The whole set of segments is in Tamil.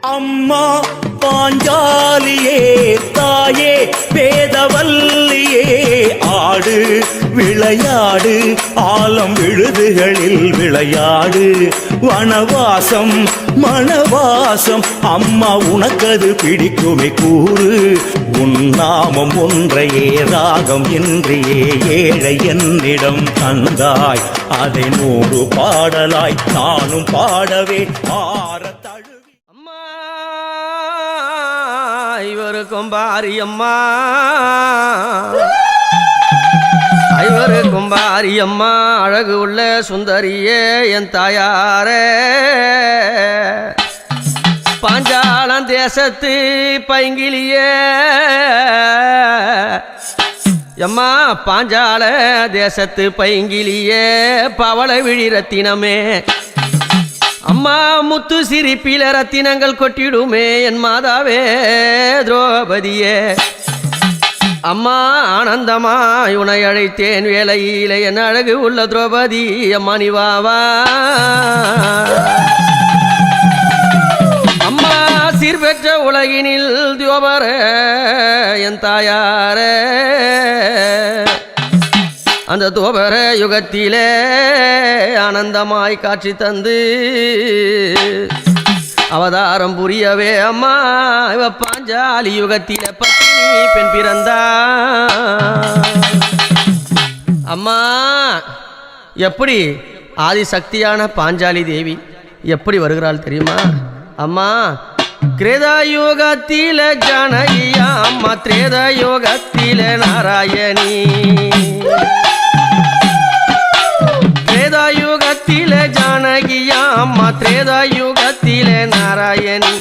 அம்மா பாஞ்சாலியே தாயே வேதவல்லியே ஆடு விளையாடு ஆலம் விழுதுகளில் விளையாடு வனவாசம் மணவாசம் அம்மா உனக்கது பிடிக்குமே கூறு உன் நாமம் ஒன்றையே ராகம் இன்றியே ஏழை என்னிடம் தந்தாய் அதை 100 பாடலாய் நானும் பாடவே ஆற தழுவி அம்மா ஐவருக்கும் பாரி அம்மா ஐவருக்கும் பாரி அம்மா அழகு உள்ள சுந்தரியே என் தாயாரே பாஞ்சாலம் தேசத்து பைங்கிலியே எம்மா பாஞ்சால தேசத்து பைங்கிலியே பவள விழி ரத்தினமே அம்மா முத்து சிரிப்பில ரத்தினங்கள் கொட்டிடுமே என் மாதாவே திரௌபதியே அம்மா ஆனந்தமாய் உனை அழைத்தேன் வேலையில என் அழகு உள்ள திரௌபதி அம்மா நீ வா அம்மா சீர்பெற்ற உலகினில் தியோபர என் தாயாரே அந்த தோபர யுகத்திலே ஆனந்தமாய் காட்சி தந்து அவதாரம் புரியவே அம்மா இவ பாஞ்சாலி யுகத்தில பத்தினி பெண் பிறந்தா அம்மா எப்படி ஆதிசக்தியான பாஞ்சாலி தேவி எப்படி வருகிறாள் தெரியுமா அம்மா கிரேதாயுகத்தில ஜானகியா அம்மா திரேதாயுகத்தில நாராயணி திரேதாயுகத்தில ஜானகியா அம்மா திரேதாயுகத்தில நாராயணி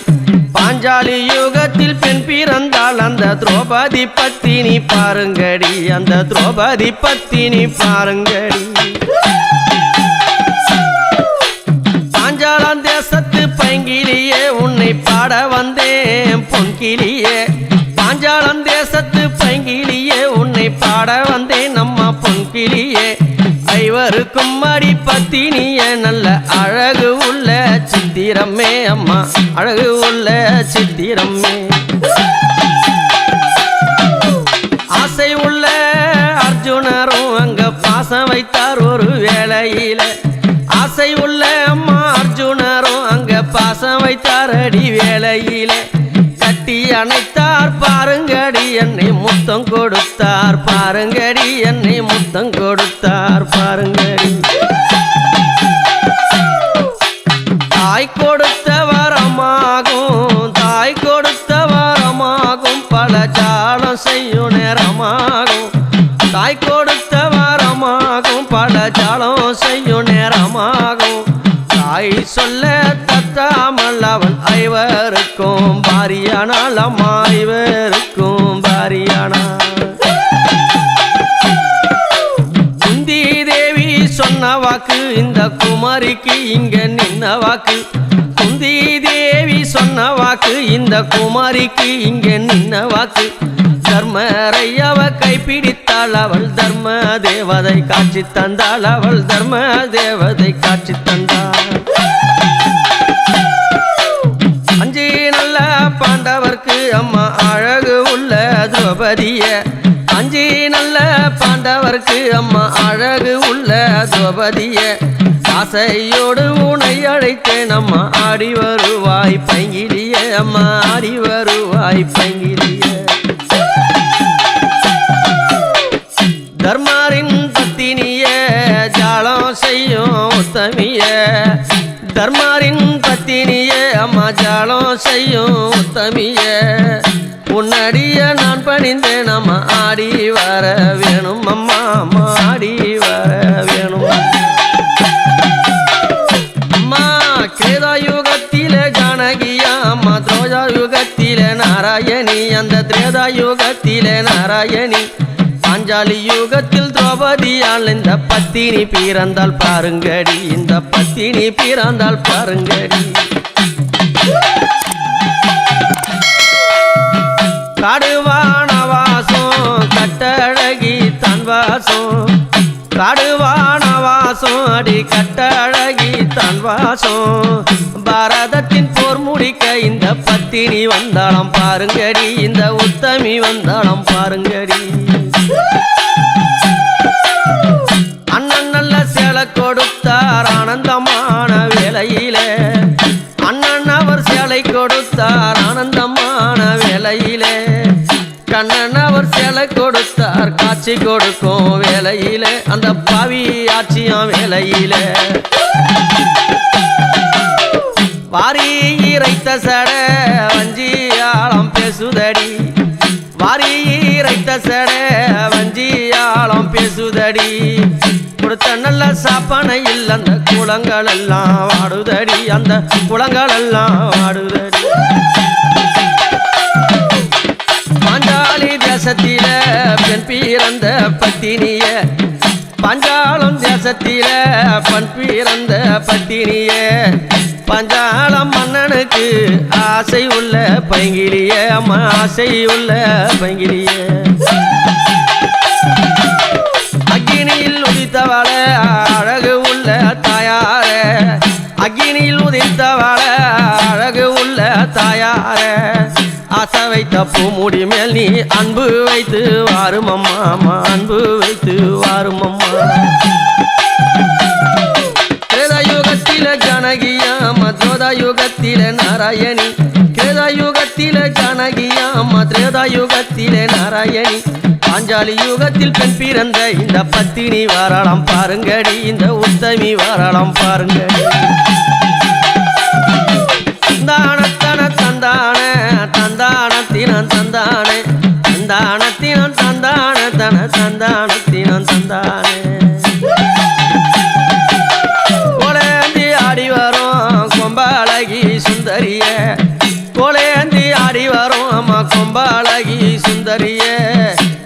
பாஞ்சாலி யுகத்தில் பெண் பிறந்தாள் அந்த திரௌபதி பத்தினி பாருங்கடி அந்த திரௌபதி பத்தினி பாருங்கடி பாஞ்சாலம் தேசத்து பைங்கிலியே உன்னை பாட வந்தேன் பொன்கிலியே பாஞ்சாலம் தேசத்து பைங்கிலியே உன்னை பாட வந்தேன் நம்ம பொன்கிலியே ஐவருக்கும் அடி பத்தினிய நல்ல அழகு உள்ள சித்திரமே அம்மா அழகு உள்ள சித்திரமே ஆசை உள்ள அர்ஜுனரும் அங்க பாசம் வைத்தார் ஒரு வேளையில ஆசை உள்ள அம்மா அர்ஜுனரும் அங்க பாசம் வைத்தார் அடி வேளையில கட்டி அணைத்தார் பாருங்கடி என்னை முத்தம் கொடுத்தார் பாருங்கடி என்னை முத்தம் கொடுத்தார் பாருங்கடி தாய் கொடுத்த வரமாகும் தாய் கொடுத்த வரமாகும் பல ஜாலம் செய்யும் நேரமாகும் தாய் கொடுத்த வரமாகும் பல ஜாலம் செய்யும் நேரமாகும் தாய் சொல்ல தத்தாமல் அவள் ஐவருக்கும் பாரியானால் அம்மா ஐவருக்கும் பாரியானால் குந்தி தேவி சொன்ன வாக்கு இந்த குமாரிக்கு இங்க நின்ன வாக்கு குந்தி தேவி சொன்ன வாக்கு இந்த குமாரிக்கு இங்க நின்ன வாக்கு தர்மரை அவ கைப்பிடித்தாள் அவள் தர்ம தேவதை காட்சி தந்தாள் அவள் தர்ம தேவதை காட்சி தந்தாள் அஞ்சு நல்ல பாண்டவர்க்கு அம்மா அழகு உள்ள திரௌபதிய அஞ்சு நல்ல பாண்டவர்க்கு அம்மா அழகு உள்ள திரௌபதிய ஆசையோடு உனை அழைத்தேன் அம்மா ஆடி வருவாய் பைங்கிலிய அம்மா ஆடி வருவாய் பைங்கிலிய தர்மாரின் பத்தினிய ஜாலம் செய்யும் உத்தமிய தர்மாரின் பத்தினிய அம்மா ஜாலம் செய்யும் உத்தமிய உன்னடிய நான் பணிந்தேன் அம்மா ஆடி வர வேணும் அம்மா அம்மா ஆடி வர வேணும் அம்மா கிரேதாயுகத்தில ஜானகியா அம்மா திரௌபதியுகத்தில நாராயணி அந்த திரேதாயுகத்தில நாராயணி பாஞ்சாலி யுகத்தில் திரௌபதியால் இந்த பத்தினி பிறந்தால் பாருங்கடி இந்த பத்தினி பிறந்தால் பாருங்கடி காடுவான வாசம் கட்டழகி தன் வாசம் காடுவான வாசம் அடி கட்டழகி தன் வாசம் பாரதத்தின் போர் முடிக்க இந்த பத்தினி வந்தாளம் பாருங்கடி இந்த உத்தமி வந்தாளம் பாருங்கடி அண்ணன் நல்ல சேலை கொடுத்தார் ஆனந்தமான வேளையிலே அண்ணன் அவர் சேலை கொடுத்தார் ஆனந்தமான வேளையிலே கண்ணன் அவர் சேலை கொடுத்தார் காட்சி கொடுக்கும் வேளையிலே அந்த பாவி ஆட்சியாம் வேளையிலே வாரி இறைத்த சட வஞ்சியாளம் பேசுதடி வாரி இறைத்த சட வஞ்சியாளம் பேசுதடி கொடுத்த நல்ல சாப்பனையில் அந்த குளங்கள் எல்லாம் வாடுதடி அந்த குளங்கள் எல்லாம் வாடுதடி பாஞ்சாலி தேசத்தில பெண் பிறந்த பத்தினிய பாஞ்சாலம் தேசத்தில பெண் பிறந்த பத்தினிய பஞ்சாலம் மன்னனுக்கு ஆசை உள்ள பைங்கிலிய அம்மா ஆசை உள்ள பைங்கிலிய அக்கினியில் உதித்தவள அழகு உள்ள தாயார அக்கினியில் உதித்தவள அழகு உள்ள தாயார ஆசை வைத்த பூமுடி மேல் நீ அன்பு வைத்து வாரும் அம்மா அன்பு வைத்து வாரும் அம்மா கிரேதயுகத்தில ஜனகியாம் திரேதயுகத்தில நாராயணி கிரேதயுகத்தில ஜனகியாம் திரேதயுகத்தில நாராயணி பாஞ்சாலி யுகத்தில் பெண் பிறந்த இந்த பத்தினி வாராளம் பாருங்கடி இந்த உத்தமி வாராளம் பாருங்கடி தந்தான தந்தான தந்தானத்தினம் தந்தானே தந்தானத்தினம் தந்தான தன தந்தானத்தினம் தந்தானே கோலேந்தி ஆடி வரும் கொம்பாளகி சுந்தரிய கோலேந்தி ஆடி வரும் அம்மா கொம்பாளகி சுந்தரிய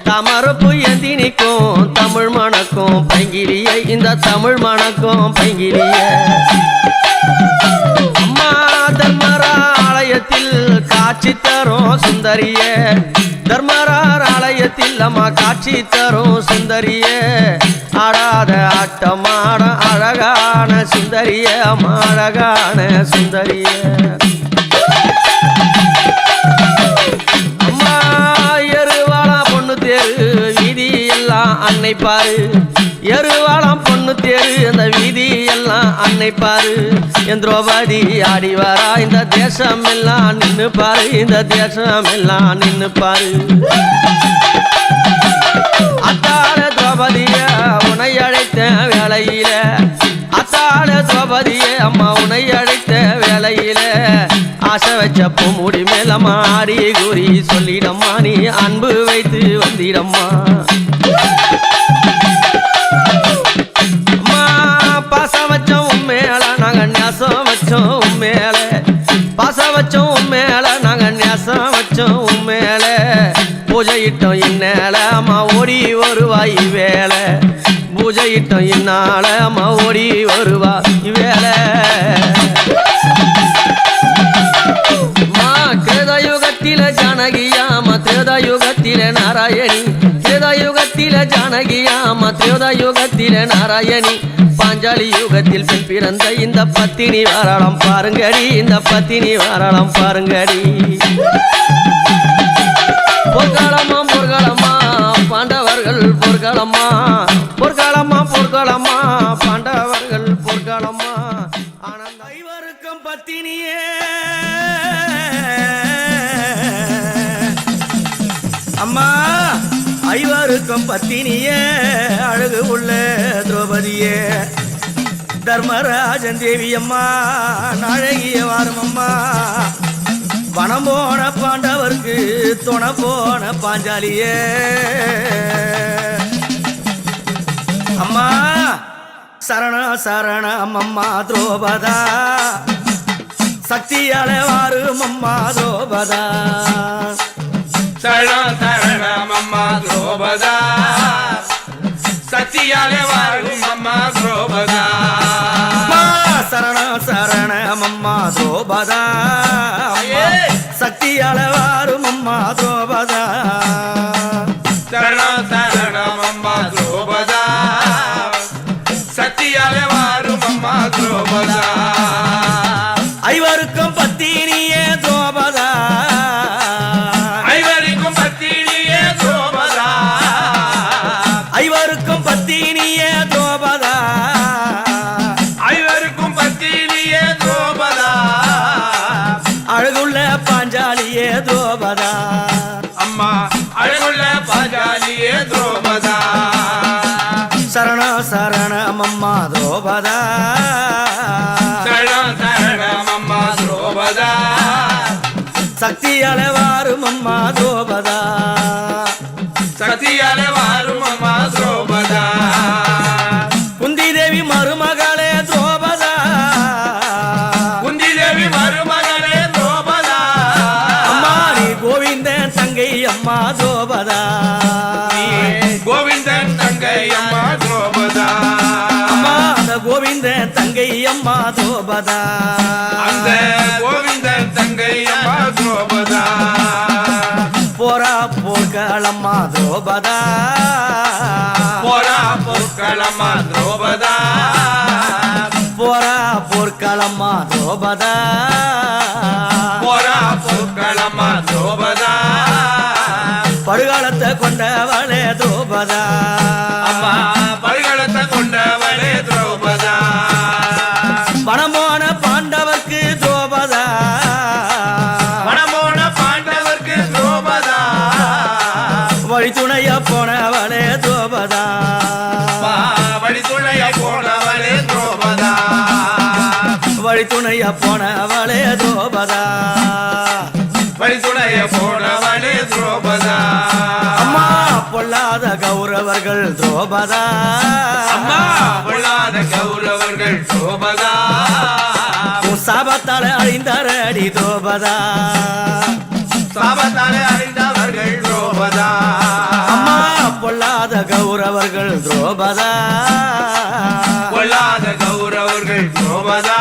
தமரப்பு ஏந்தி நிற்கும் தமிழ் மணக்கும் பைங்கிலிய இந்த தமிழ் மணக்கும் பைங்கிலிய அம்மா தர்மரா ஆலயத்தில் காட்சி தரும் சுந்தரிய தர்மரார் ஆலயத்தில் அம்மா காட்சி தரும் சுந்தரிய ஆடாத ஆட்டமாட அழகான சுந்தரிய அம்மா அழகான சுந்தரிய அம்மா எருவாளா பொண்ணு தேரு வீதி எல்லாம் அன்னை பாரு எருவாளம் பொண்ணு தேரு அந்த வீதி எல்லாம் அன்னை பாரு என் திரௌபதி ஆடி வரா இந்த தேசம் எல்லாம் நின்னு பாரு இந்த தேசம் எல்லாம் நின்னு பாரு அத்தாள திரௌபதிய உன்னை அழைத்த வேளையில அத்தாள திரௌபதிய அம்மா உன்னை அழைத்த வேளையில ஆசை வச்ச பூமுடி மேலம்மா ஆடி கூறி சொல்லிடம்மா நீ அன்பு வைத்து வந்திடம்மா பாசம் வச்சோம் உண்மையால நாங்க நேசம் வச்சோம் உண்மையால பாசம் வச்சோம் உண்மையால நாங்க நேசம் வச்சோம் உண்மையால பூஜை இட்டோம் இந்நேல அம்மா ஓடி வருவாய் வேலை பூஜை இட்டோம் இந்நாள அம்மா ஓடி வருவா வேலை கிருதயுகத்தில ஜானகியாம திரேதயுகத்தில நாராயணி கிருதயுகத்தில ஜானகியாம திரேதயுகத்தில நாராயணி பாஞ்சாலி யுகத்தில் பெண் பிறந்த இந்த பத்தினி வாராளம் பாருங்கடி இந்த பத்தினி வாராளம் பாருங்கடி பொற்காலமா பொற்காலமா பாண்டவர்கள் பொற்காலமா பொற்காலமா பொற்காலமா பாண்டவர்கள் பொற்காலமா ஆனந்த ஐவருக்கும் பத்தினியே அம்மா ஐவருக்கும் பத்தினியே அழகு உள்ள திரௌபதியே தர்மராஜன் தேவி அம்மா நாழகிய வாரும் அம்மா வனம் போன பாண்டவர்க்கு துணை போன பாஞ்சாலியே அம்மா சரண சரணம் அம்மா திரௌபதா சக்தியால வாரும் அம்மா திரௌபதா சரண சரணம் அம்மா திரௌபதா சக்தியாலே வாரும் அம்மா திரௌபதா சரண சரணம் அம்மா திரௌபதா சக்தியால வாரும் அம்மா திரௌபதா சரண சரணம் அம்மா திரௌபதா ದ್ರೋಪದಾ சரணம் சரணம் அம்மா துரோபதா சக்தியால வாரும் அம்மா ದ್ರೋಪದா சக்தியால வாரும் அம்மா துரோபதா குந்தி தேவி மருமகளே ದ್ರೋಪದா குந்தி தேவி மருமகளே துரோபதா அம்மா நீ கோவிந்தன் தங்கை அம்மா ದ್ರೋಪದா கோவிந்தன் தங்கை அம்மா துரோபதா அம்மா அந்த கோவிந்தன் தங்கை அம்மா ದ್ರೋಪದா அந்த கோவிந்தன் தங்கை அம்மா துரோபதா போரா போர்களம்மா ದ್ರೋಪದா போரா போக்களம்மா துரோபதா போரா போர்களம்மா ದ್ರೋಪದா போரா போக்களம்மா துரோபதா படுகாலத்தை கொண்டவளே ದ್ರೋಪದா அம்மா பல்களத்தை கொண்டவளே துரோபதா வனமோன பாண்டவர்க்கு ದ್ರೋಪದா வனமோன பாண்டவர்க்கு துரோபதா வழி துணைய போனவளே ದ್ರೋಪದா வழி துணைய போனவளே துரோபதா வழி துணைய போனவளே ದ್ರೋಪದா வழி துணைய போனவளே துரோபதா அம்மா பொல்லாத கௌரவர்கள் ದ್ರೋಪದா அம்மா பொல்லாத கௌரவர்கள் துரோபதா உன் சாபத்தால அழிந்தாரடி ದ್ರೋಪದா சாபத்தாலே அறிந்தவர்கள் துரோபதா அம்மா பொல்லாத கௌரவர்கள் ದ್ರೋಪದா பொல்லாத கௌரவர்கள் துரோபதா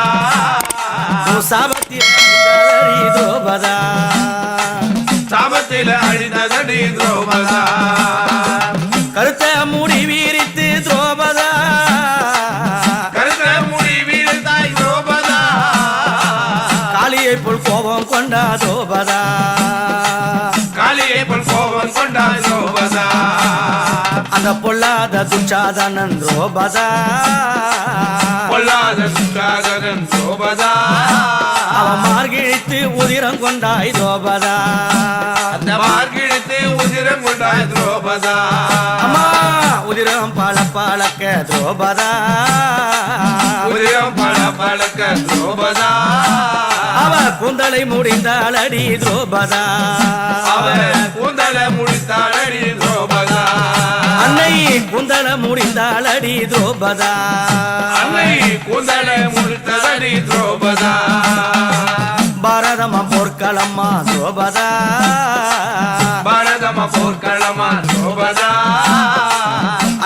உன் சாபத்தில் அழிந்தாரடி ದ್ರೋಪದா சாபத்தில் அழிந்ததடி துரோபதா கருத்த மூடி வீரித்து ದ್ರೋಪದா கருத்த முடி வீழ்ந்தாய் துரோபதா காளியை போல் கோபம் கொண்டா ದ್ರೋಪದா காளியை போல் கோபம் கொண்டாய் துரோபதா அந்த பொல்லாத துச்சாதனன் ದ್ರೋಪದா பொல்லாத துஷ்டாதகன் துரோபதா அவன் மார்கிழித்து உதிரம் கொண்டாய் ದ್ರೋಪದா அந்த மார்கிழித்து உதிரம் கொண்டாய் துரோபதா அம்மா உதிரம் பல பழக்க ದ್ರೋಪದா உதிரம் பல பழக்க துரோபதா அவ கூந்தலை முடிந்தாளடி ದ್ರೋಪದா அவ கூந்தல முடித்தாளடி துரோபதா அன்னை கூந்தல முடிந்தாளடி ದ್ರೋಪದா அன்னை கூந்தல முடித்ததடி துரோபதா பாரதம போர்க்களம்மா ದ್ರೋಪದா பாரதம போர்க்களமா துரோபதா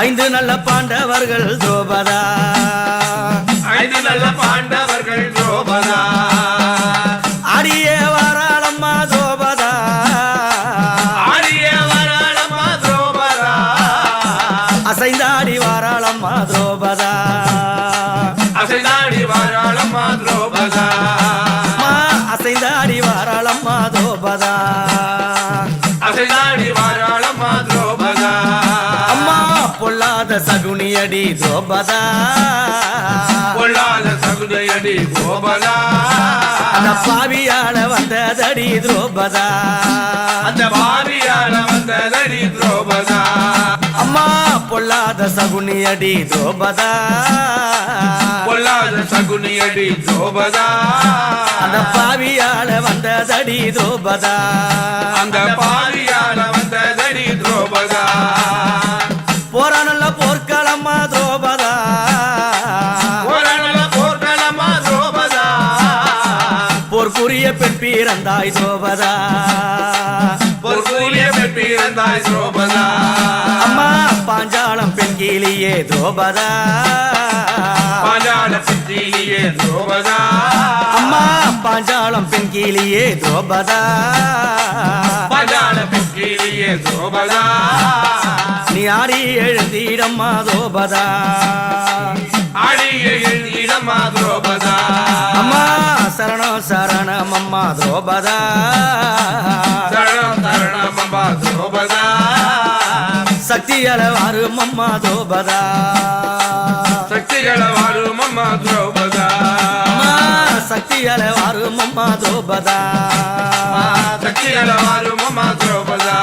ஐந்து நல்ல பாண்டவர்கள் ದ್ರೋಪದா ஐந்து நல்ல பாண்டவர்கள் துரோபதா ஆடியே வாராளம்மா ದ್ರೋಪದா ஆடிய வராளமா துரோபதா அசைந்தாடி வாராளம்மா ದ್ರೋಪದா அசைதாடி வராளமா துரோபதா அம்மா அசைந்தாடி வாராளம்மா ದ್ರೋಪದா அசைதாடி வராளமா துரோபதா அம்மா பொல்லாத சகுனியடி ದ್ರೋಪದா பொல்லாத சகுதையடி துரோபதா அந்த பாவியால வந்ததடி ದ್ರೋಪದா அந்த பாவியால வந்ததடி துரோபதா அம்மா பொல்லாத சகுனியடி ದ್ರೋಪದா பொல்லாத சகுனியடி துரோபதா அந்த பாவியால வந்ததடி ದ್ರೋಪದா அந்த பாவியால வந்ததடி துரோபதா போற நல்ல போர்க்களம்மா ದ್ರೋಪದா போராள போர்க்களமா துரோபதா போர்க்குரிய பெண் பிறந்தாய் ದ್ರೋಪದா பொற்கூலிய பெற்றிருந்தாய் துரோபதா அம்மா பாஞ்சாலம் பெண் கீழியே ದ್ರೋಪದா பாஞ்சால பெற்றியே துரோபதா அம்மா பாஞ்சாலம் பெண் கீழியே ದ್ರೋಪದா பாஞ்சால பெற்றியே துரோபதா நீ ஆடி எழுந்தீடம்மா ದ್ರೋಪದா ஆடிய எழுதிடமா துரோபதா அம்மா சரணம் சரணமம்மா ದ್ರೋಪದಾ சரணம் சரணமம்பா துரோபதா சக்தியால வாருமம்மா ದ್ರೋಪದಾ சக்திகள வாழும் அம்மா துரோபதா அம்மா சக்தியால வாருமம்மா ದ್ರೋಪದಾ சக்திகள வாழும் அம்மா துரோபதா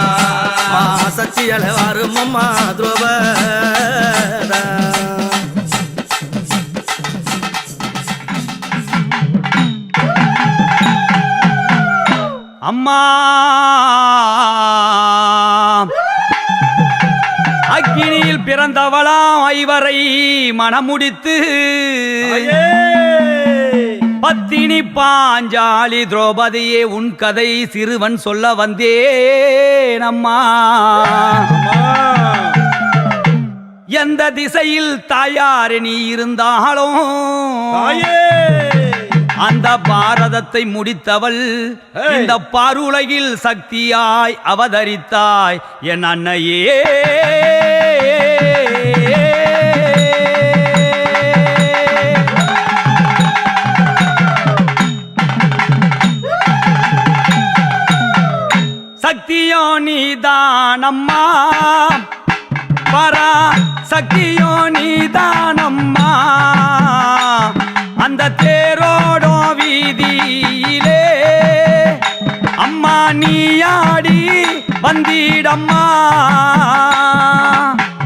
அம்மா சக்தியால வாருமம்மா ದ್ರೋಪದಾ அம்மா அக்கினியில் பிறந்தவளாம் ஐவரை மணமுடித்து பத்தினி பாஞ்சாலி திரௌபதியே உன் கதை சிறுவன் சொல்ல வந்தேன் அம்மா. எந்த திசையில் தாயார் நீ இருந்தாலும் அந்த பாரதத்தை முடித்தவள் இந்த பாருலகில் சக்தியாய் அவதரித்தாய் என் அன்னையே. சக்தியோ நீதானம்மா பரா சக்தியோ நீதானம்மா. அந்த தேரோடோ வீதியிலே அம்மா நீயாடி வந்திடம்மா.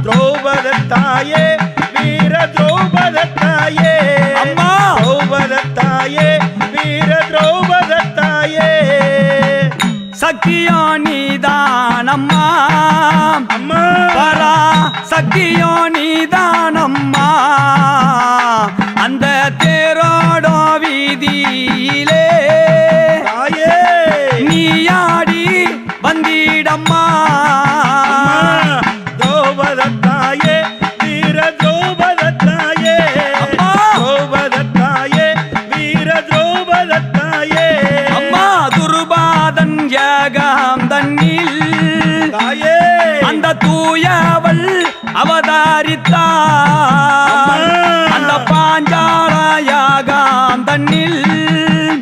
திரௌபதத்தாயே வீர திரௌபதத்தாயே அம்மா திரௌபதத்தாயே வீர திரௌபதத்தாயே சக்தியோ நீதானம்மா அம்மா பரா சக்தியோ நீதானம்மா. அந்த தேரோடோ வீதியிலே தாயே நீயாடி வந்திடம்மா. திரௌபதத்தாயே வீர திரௌபதத்தாயே அம்மா திரௌபதத்தாயே வீர திரௌபதத்தாயே அம்மா துருபாதன் யாகம் தன்னில் தாயே அந்த தூயவள் அவதாரித்தாள். அந்த பாஞ்சால யாகம் தன்னில்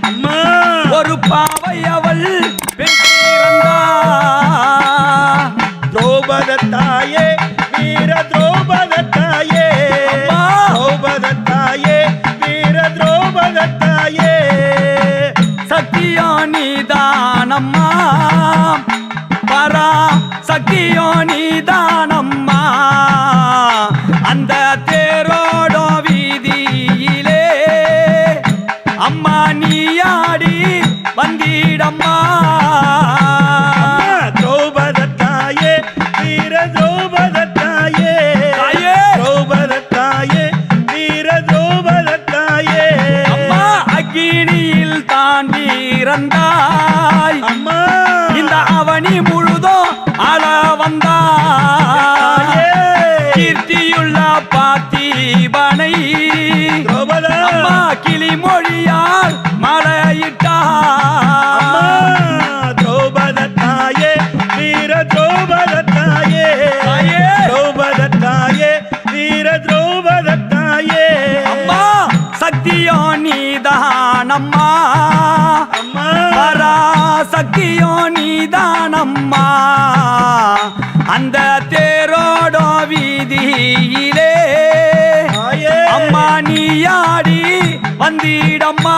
அம்மா ஒரு பாவை அவள் பெற்றிருந்தாள். திரௌபதத்தாயே வீர திரௌபதத்தாயே அம்மா திரௌபதத்தாயே வீர திரௌபதத்தாயே சக்தியோ நீதானம்மா பரா சக்தியோ நீதானம்மா. அந்த தேரோடோ வீதியிலே அம்மா நீயாடி வந்திடம்மா. திரௌபதத்தாயே வீர திரௌபதத்தாயே தாயே திரௌபதத்தாயே வீர திரௌபதத்தாயே அம்மா அக்கினியில் தான் பிறந்தாய். அம்மா இந்த அவனி முழுதோ ஆள வந்தாய். கீர்த்தியுள்ள பார்த்திபனை திரௌபதா அம்மா கிளிமொழியால் மலையிட்டார். திரௌபதத்தாயே வீர திரௌபதத்தாயே தாயே திரௌபதத்தாயே வீர திரௌபதத்தாயே அம்மா சக்தியோ நீதானம்மா அம்மா பரா சக்தியோ நீதானம்மா. அந்த தேரோடோ வீதியிலே தாயே அம்மா நீயாடி வந்திடம்மா.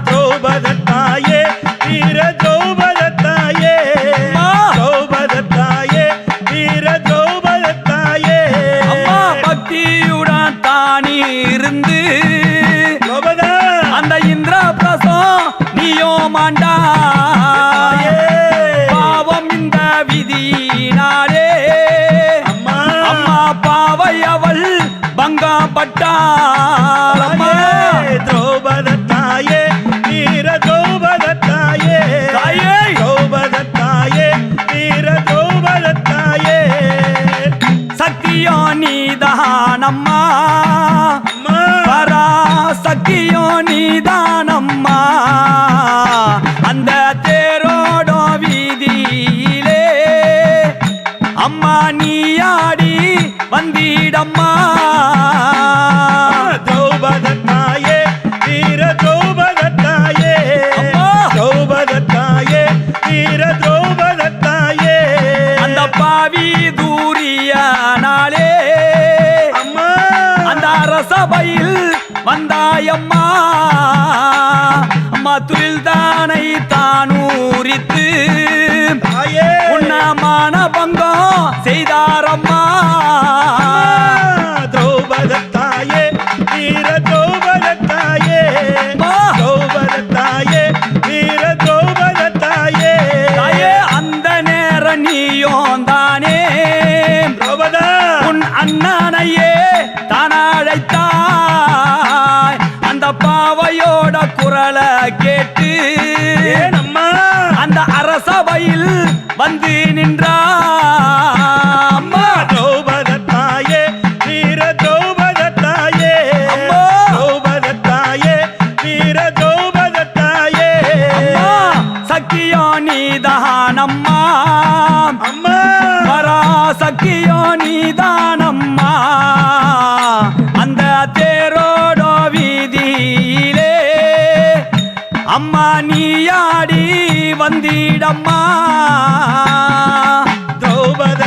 திரௌபதத்தாயே வீர திரௌபதத்தாயே அம்மா திரௌபதத்தாயே வீர திரௌபதத்தாயே அம்மா பக்தியுடன் தானி இருந்து திரௌபதா அந்த இந்திர பிரசம் நீயோ மாண்டா. பாவம் இந்த விதியினாலே அம்மா அம்மா பாவை அவள் பங்கப்பட்டாள். அம்மா திரௌபதத்தாயே வீர திரௌபதத்தாயே தாயே திரௌபதத்தாயே வீர திரௌபதத்தாயே சக்தியோ நீதானம்மா அம்மா பரா சக்தியோ நீதானம்மா. அந்த தேரோடோ வீதியிலே அம்மா நீயாடி வந்திடம்மா. திரௌபதத்தாயே வீர திரௌபதத்தாயே அம்மா திரௌபதத்தாயே வீர திரௌபதத்தாயே அந்த பாவி தூரியானாலே அம்மா அந்த அரசபையில் வந்தாயம்மா. அம்மா துயில் தானை தானூரித்து தாயே உன்னமான பங்கம் செய்தாரம்மா. திரௌபதத்தாயே வீர திரௌபதத்தாயே அம்மா திரௌபதத்தாயே வீர அவையோட குரலை கேட்டு ஏனம்மா அந்த அரசபையில் வந்து நின்றா அம்மா திரௌபத தாயே வீர திரௌபத தாயே அம்மா. திரௌபத தாயே வீர திரௌபத தாயே அம்மா சக்கியோ நீதானம்மா அம்மா பராசக்கியோ நீதானம்மா அந்த தேரோட வீதியிலே அம்மா நீயாடி வந்திடம்மா திரௌபத